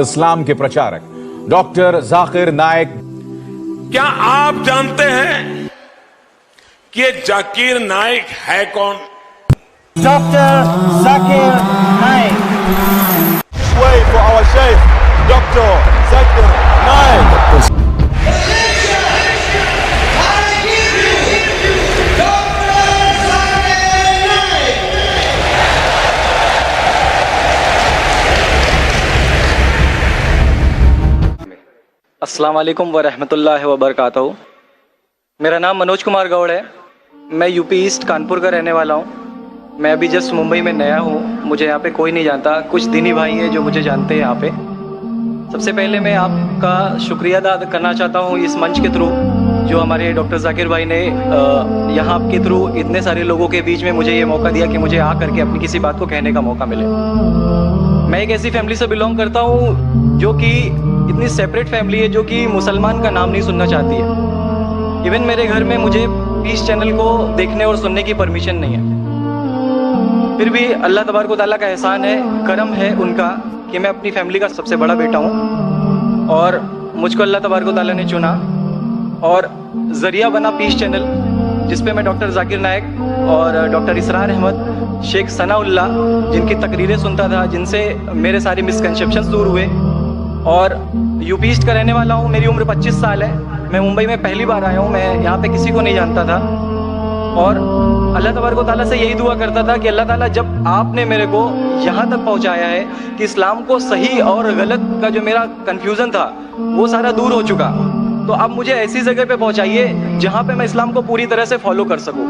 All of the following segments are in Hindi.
इस्लाम के प्रचारक डॉक्टर जाकिर नाइक। क्या आप जानते हैं कि ये जाकिर नाइक है कौन? Doctor Zakir Naik. Way for our Sheikh, Dr. Zakir Naik. अस्सलाम वालेकुम वरहमतुल्लाहि वबरकातुहू। मेरा नाम मनोज कुमार गौड़ है। मैं यूपी ईस्ट कानपुर का रहने वाला हूँ। मैं अभी जस्ट मुंबई में नया हूँ। मुझे यहाँ पे कोई नहीं जानता, कुछ दीनी भाई हैं जो मुझे जानते हैं यहाँ पे। सबसे पहले मैं आपका शुक्रिया अदा करना चाहता हूँ इस मंच के थ्रू, जो हमारे डॉक्टर जाकिर भाई ने यहाँ आपके थ्रू इतने सारे लोगों के बीच में मुझे ये मौका दिया कि मुझे आ करके अपनी किसी बात को कहने का मौका मिले। मैं एक ऐसी फैमिली से बिलोंग करता हूँ जो कि इतनी सेपरेट फैमिली है, जो कि मुसलमान का नाम नहीं सुनना चाहती है। इवन मेरे घर में मुझे पीस चैनल को देखने और सुनने की परमिशन नहीं है। फिर भी अल्लाह तबारक व तआला का एहसान है, करम है उनका कि मैं अपनी फैमिली का सबसे बड़ा बेटा हूँ और मुझको अल्लाह तबारक व तआला ने चुना और ज़रिया बना पीस चैनल, जिसपे मैं डॉक्टर जाकिर नाइक और डॉक्टर इसरार अहमद, शेख सनाउल्लाह, जिनकी तकरीरें सुनता था, जिनसे मेरे सारे मिसकंसेप्शंस दूर हुए। और यूपी ईस्ट का रहने वाला हूँ। मेरी उम्र 25 साल है। मैं मुंबई में पहली बार आया हूँ। मैं यहाँ पे किसी को नहीं जानता था और अल्लाह तबारक व तआला से यही दुआ करता था कि अल्लाह ताला जब आपने मेरे को यहाँ तक पहुँचाया है कि इस्लाम को सही और गलत का जो मेरा कन्फ्यूज़न था वो सारा दूर हो चुका, तो अब मुझे ऐसी जगह पे पहुँचाइए जहाँ पे मैं इस्लाम को पूरी तरह से फॉलो कर सकूँ।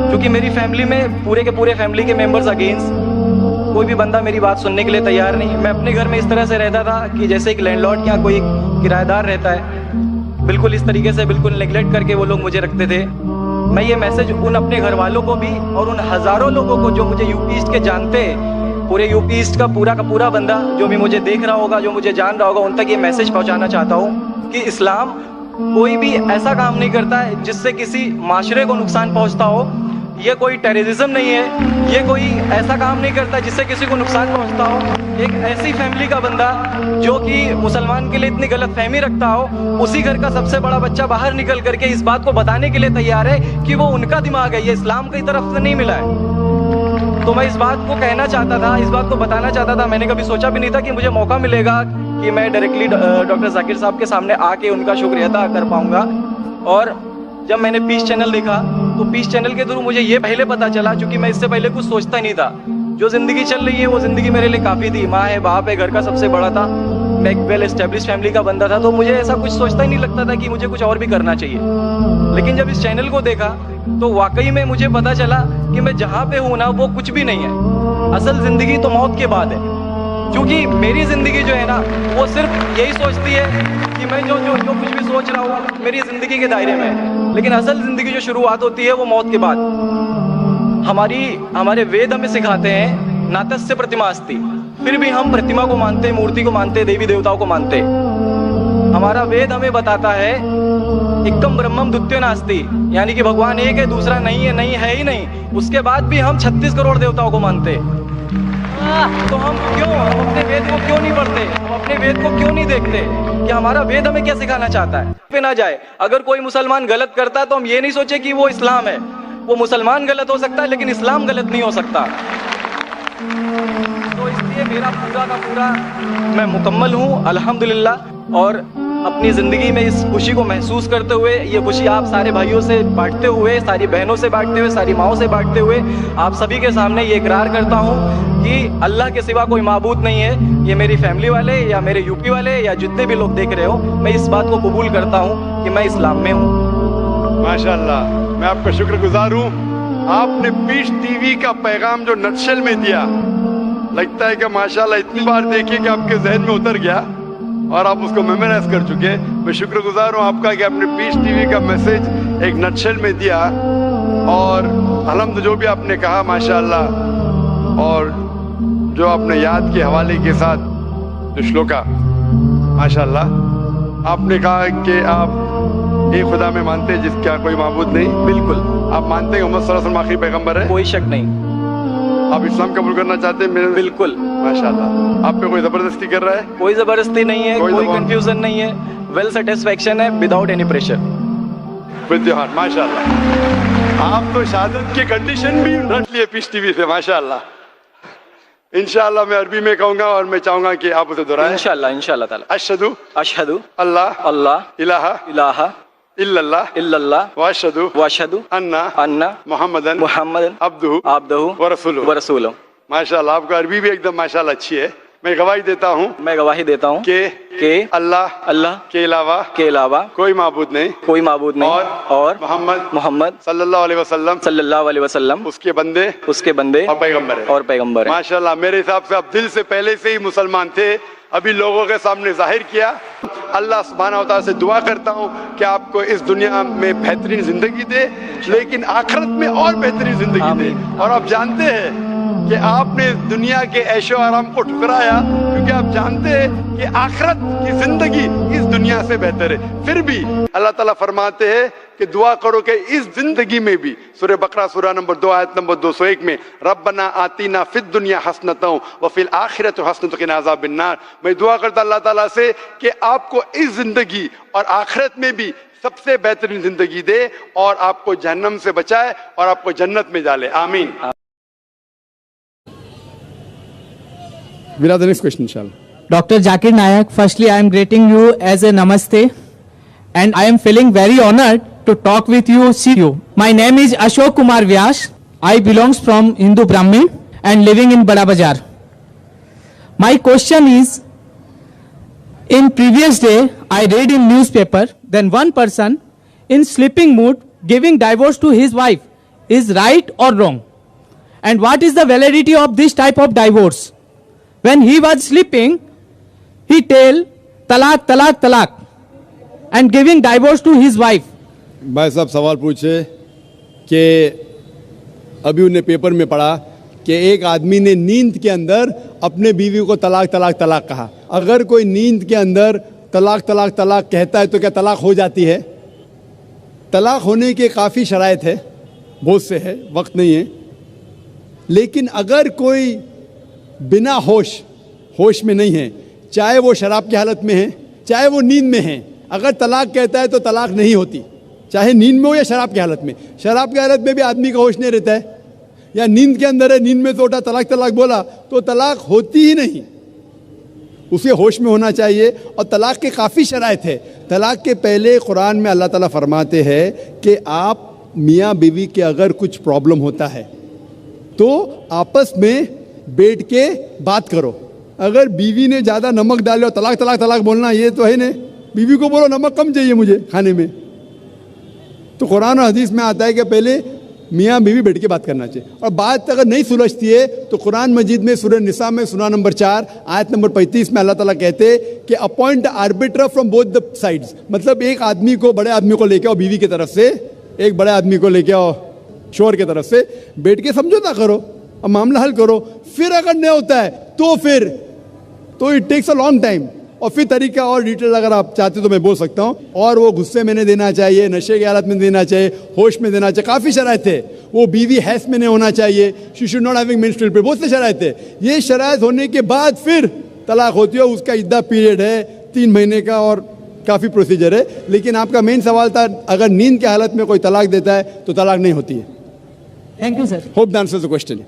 क्योंकि मेरी फैमिली में पूरे के पूरे फैमिली के मेंबर्स अगेंस्ट, कोई भी बंदा मेरी बात सुनने के लिए तैयार नहीं। मैं अपने घर में इस तरह से रहता था कि जैसे एक लैंडलॉर्ड या कोई किराएदार रहता है, बिल्कुल इस तरीके से बिल्कुल नेग्लेक्ट करके वो लोग मुझे रखते थे। मैं ये मैसेज उन अपने घर वालों को भी और उन हज़ारों लोगों को जो मुझे यूपी ईस्ट के जानते, पूरे यूपी ईस्ट का पूरा बंदा जो भी मुझे देख रहा होगा, जो मुझे जान रहा होगा, उन तक ये मैसेज पहुँचाना चाहता हूँ कि इस्लाम कोई भी ऐसा काम नहीं करता है जिससे किसी माशरे को नुकसान पहुँचता हो। ये कोई टेररिज्म नहीं है, ये कोई ऐसा काम नहीं करता जिससे किसी को नुकसान पहुंचता हो। एक ऐसी फैमिली का बंदा जो कि मुसलमान के लिए इतनी गलत फहमी रखता हो, उसी घर का सबसे बड़ा बच्चा बाहर निकल करके इस बात को बताने के लिए तैयार है कि वो उनका दिमाग है, ये इस्लाम की तरफ से नहीं मिला है। तो मैं इस बात को कहना चाहता था, इस बात को बताना चाहता था। मैंने कभी सोचा भी नहीं था कि मुझे मौका मिलेगा कि मैं डायरेक्टली डॉक्टर जाकिर साहब के सामने आके उनका शुक्रिया अदा कर पाऊंगा। और जब मैंने पीस चैनल देखा तो पीस चैनल के थ्रू मुझे ये पहले पता चला, क्योंकि मैं इससे पहले कुछ सोचता ही नहीं था। जो ज़िंदगी चल रही है वो ज़िंदगी मेरे लिए काफ़ी थी। माँ है, बाप है, घर का सबसे बड़ा था, मैं एक वेल एस्टेब्लिश फैमिली का बंदा था, तो मुझे ऐसा कुछ सोचता ही नहीं लगता था कि मुझे कुछ और भी करना चाहिए। लेकिन जब इस चैनल को देखा तो वाकई में मुझे पता चला कि मैं जहाँ पे हूँ ना वो कुछ भी नहीं है। असल ज़िंदगी तो मौत के बाद है, क्योंकि मेरी ज़िंदगी जो है ना वो सिर्फ यही सोचती है कि मैं जो कुछ भी सोच रहा हूँ मेरी ज़िंदगी के दायरे में है। लेकिन असल ज़िंदगी जो शुरुआत होती है वो मौत के बाद। हमारे वेद हमें सिखाते हैं नातस्य प्रतिमा अस्ति, फिर भी हम प्रतिमा को मानते, मूर्ति को मानते, देवी देवताओं को मानते। हमारा वेद हमें बताता है एकम ब्रह्मम द्वितीयो नास्ति, यानी कि भगवान एक है, दूसरा नहीं है ही नहीं। उसके बाद भी हम 36 करोड़ देवताओं को मानते। तो हम अपने वेद को क्यों नहीं पढ़ते, हम अपने वेद को क्यों नहीं देखते कि हमारा वेद हमें क्या सिखाना चाहता है। पे ना जाए, अगर कोई मुसलमान गलत करता है तो हम ये नहीं सोचे कि वो इस्लाम है। वो मुसलमान गलत हो सकता है लेकिन इस्लाम गलत नहीं हो सकता। तो इसलिए मेरा पूरा का पूरा मैं मुकम्मल हूँ अल्हम्दुलिल्लाह। और अपनी ज़िंदगी में इस खुशी को महसूस करते हुए, ये खुशी आप सारे भाइयों से बांटते हुए, सारी बहनों से बांटते हुए, सारी माँओं से बांटते हुए, आप सभी के सामने ये इकरार करता हूँ कि अल्लाह के सिवा कोई माबूद नहीं है। ये मेरी फैमिली वाले या मेरे यूपी वाले या जितने भी लोग देख रहे हो, मैं इस बात को कबूल करता हूँ कि मैं इस्लाम में हूँ। माशाअल्लाह, मैं आपका शुक्रगुजार हूँ। आपने पीस टीवी का पैगाम जो नटशेल में दिया, लगता है कि माशाअल्लाह इतनी बार देखिए कि आपके जहन में उतर गया और आप उसको मेमोराइज कर चुके। मैं शुक्रगुजार हूँ आपका कि आपने पीस टीवी का मैसेज एक नटशेल में दिया। और अलहम्द जो भी आपने कहा माशाअल्लाह, और जो आपने याद के हवाले के साथ जो श्लोका, माशाअल्लाह आपने कहा कि आप एक खुदा में मानते हैं जिसका कोई माबूद नहीं। बिल्कुल, आप मानते हैं मोहम्मद सल्लल्लाहु अलैहि वसल्लम आखिरी पैगंबर है? कोई शक नहीं। आप इस्लाम कबूल करना चाहते हैं मेरे? बिल्कुल। माशाल्लाह। आप पे कोई जबरदस्ती कर रहा है? कोई जबरदस्ती नहीं है, कोई दबाव- कंफ्यूजन नहीं है, वेल सेटिस्फेक्शन है without any pressure. With your heart, माशाल्लाह। आप तो शहादत के कंडीशन भी रट लिए पीस टीवी से, माशाल्लाह। इंशाल्लाह मैं अरबी में कहूंगा और मैं चाहूंगा कि आप उसे दोहराएं। इंशाल्लाह इंशाल्लाह ताला। अशहदु अशहदु अल्लाह अल्लाह इलाहा इलाहा इल्लल्लाह इल्लल्लाह व अशहदु व अशहदु अन्ना अन्ना मुहम्मदन मुहम्मदन अब्दुहु अब्दुहु व रसूलुहु। व रसूलुहु। माशाल्लाह, आपका अरबी भी एकदम माशाल्लाह अच्छी है। मैं गवाही देता हूँ मैं गवाही देता हूँ कि अल्लाह अल्लाह के अलावा के अलावा कोई माबूद नहीं कोई माबूद नहीं और मोहम्मद मोहम्मद सल्लल्लाहु अलैहि वसल्लम सल्लल्लाहु अलैहि वसल्लम उसके बंदे उसके बंदे और पैगंबर है। और पैगंबर है। माशाल्लाह, मेरे हिसाब से आप दिल से पहले से ही मुसलमान थे, अभी लोगों के सामने जाहिर किया। अल्लाह सुब्हानहू व तआला से दुआ करता हूँ कि आपको इस दुनिया में बेहतरीन जिंदगी दे, लेकिन आखिरत में और बेहतरीन जिंदगी दे। और आप जानते हैं कि आपने दुनिया के ऐशो आराम को ठुकराया क्योंकि आप जानते हैं कि आखिरत की जिंदगी इस दुनिया से बेहतर है। फिर भी अल्लाह ताला फरमाते हैं कि दुआ करो कि इस जिंदगी में भी, सूरह बकरा सूरह नंबर 2 आयत नंबर 201 में, रब्बना आतीना फिद दुनिया हसनतों व फिल आखिरत हसनतों क़िना अज़ाबिन्नार। मैं दुआ करता अल्लाह ताला से कि आपको इस जिंदगी और आखिरत में भी सबसे बेहतरीन जिंदगी दे और आपको जहन्नम से बचाए और आपको जन्नत में डाले। आमीन। We'll have the next question, inshallah. Dr. Zakir Naik, firstly, I am greeting you as a namaste, and I am feeling very honored to talk with you, see you. My name is Ashok Kumar Vyas. I belongs from Hindu Brahmin and living in Bada Bazaar. My question is, in previous day, I read in newspaper, then one person in sleeping mood giving divorce to his wife is right or wrong? And what is the validity of this type of divorce? When he was sleeping, he tell talak, talak, talak and giving divorce to his wife. भाई साहब सवाल पूछे कि अभी उन्हें पेपर में पढ़ा कि एक आदमी ने नींद के अंदर अपने बीवी को तलाक तलाक तलाक कहा। अगर कोई नींद के अंदर तलाक तलाक तलाक कहता है तो क्या तलाक हो जाती है? तलाक होने के काफ़ी शराइत है, बहुत से है, वक्त नहीं है। लेकिन अगर कोई बिना होश में नहीं है, चाहे वो शराब की हालत में है, चाहे वो नींद में है, अगर तलाक कहता है तो तलाक नहीं होती, चाहे नींद में हो या शराब की हालत में। शराब की हालत में भी आदमी का होश नहीं रहता है, या नींद के अंदर है, नींद में तो उठा तलाक तलाक बोला तो तलाक होती ही नहीं, उसे होश में होना चाहिए। और तलाक के काफ़ी शराइत है। तलाक के पहले कुरान में अल्लाह ताला फरमाते हैं कि आप मियाँ बीवी के अगर कुछ प्रॉब्लम होता है तो आपस में बैठ के बात करो। अगर बीवी ने ज़्यादा नमक डाले और तलाक तलाक तलाक बोलना, ये तो है नहीं। बीवी को बोलो नमक कम चाहिए मुझे खाने में, तो कुरान और हदीस में आता है कि पहले मियाँ बीवी बैठ के बात करना चाहिए। और बात अगर नहीं सुलझती है तो कुरान मजीद में सूरह निसा में सूरह नंबर 4 आयत नंबर 35 में अल्लाह ताला कहते हैं कि appoint arbiter from both the sides. मतलब एक आदमी को, बड़े आदमी को लेके आओ बीवी की तरफ से, एक बड़े आदमी को लेके आओ शोहर की तरफ से, बैठ के समझौता करो और मामला हल करो। फिर अगर नहीं होता है तो it takes a long time. और फिर तरीका और डिटेल अगर आप चाहते तो मैं बोल सकता हूँ। और वो गुस्से में नहीं देना चाहिए, नशे की हालत में देना चाहिए, होश में देना चाहिए, काफ़ी शराइत है। वो बीवी हैस में नहीं होना चाहिए, she should not having menstrual period, बहुत से शराइत है। ये शराइत होने के बाद फिर तलाक होती है। उसका इद्दा पीरियड है 3 महीने का और काफ़ी प्रोसीजर है। लेकिन आपका मेन सवाल था, अगर नींद की हालत में कोई तलाक देता है तो तलाक नहीं होती है। Thank you, sir. Hope that answers the question.